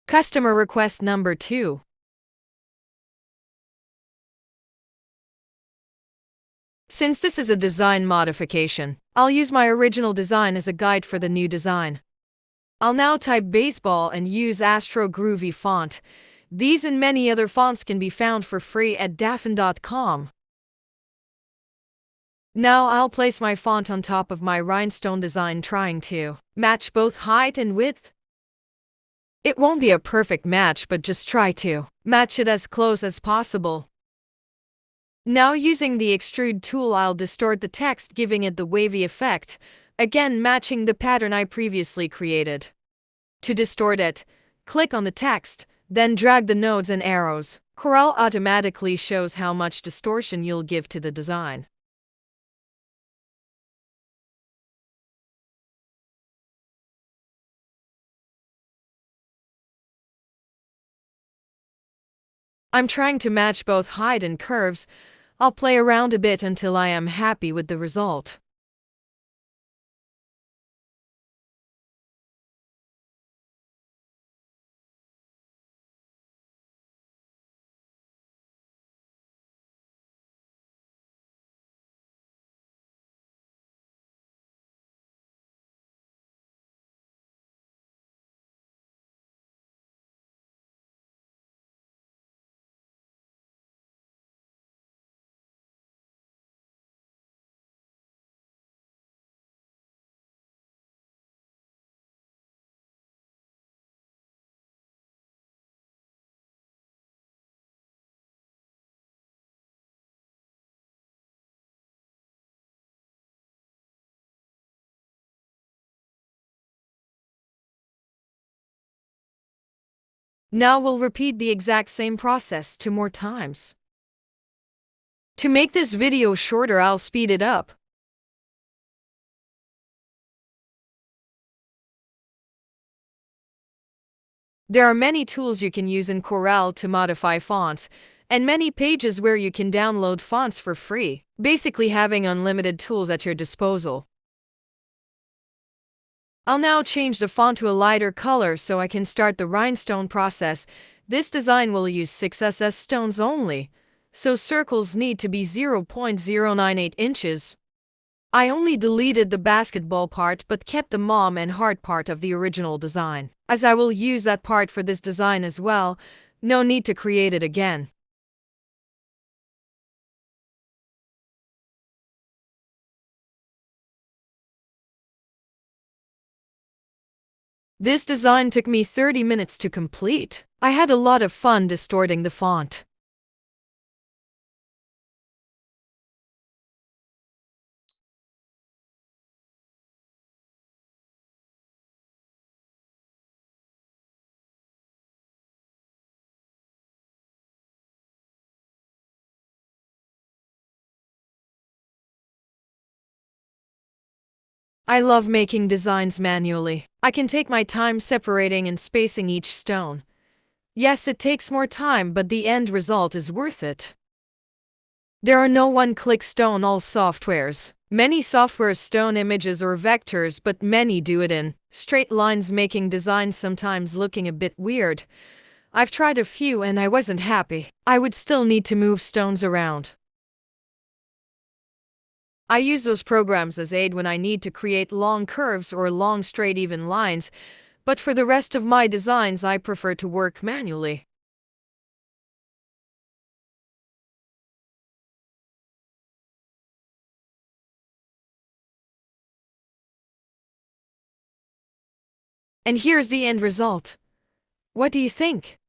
Customer request number 2. Since this is a design modification, I'll use my original design as a guide for the new design. I'll now type baseball and use Astro Groovy font. These and many other fonts can be found for free at dafen.com. Now I'll place my font on top of my rhinestone design, trying to match both height and width. It won't be a perfect match, but just try to match it as close as possible. Now using the extrude tool, I'll distort the text, giving it the wavy effect, again matching the pattern I previously created. To distort it, click on the text, then drag the nodes and arrows. Corel automatically shows how much distortion you'll give to the design. I'm trying to match both height and curves. I'll play around a bit until I am happy with the result. Now we'll repeat the exact same process 2 more times. To make this video shorter, I'll speed it up. There are many tools you can use in Corel to modify fonts, and many pages where you can download fonts for free, basically having unlimited tools at your disposal. I'll now change the font to a lighter color so I can start the rhinestone process. This design will use 6SS stones only, so circles need to be 0.098 inches. I only deleted the basketball part but kept the mom and heart part of the original design, as I will use that part for this design as well. No need to create it again. This design took me 30 minutes to complete. I had a lot of fun distorting the font. I love making designs manually. I can take my time separating and spacing each stone. Yes, it takes more time, but the end result is worth it. There are no one-click stone all softwares. Many softwares stone images or vectors, but many do it in straight lines, making designs sometimes looking a bit weird. I've tried a few and I wasn't happy. I would still need to move stones around. I use those programs as aid when I need to create long curves or long straight even lines, but for the rest of my designs I prefer to work manually. And here's the end result. What do you think?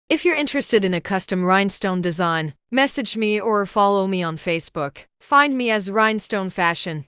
If you're interested in a custom rhinestone design, message me or follow me on Facebook. Find me as Rhinestone Fashion.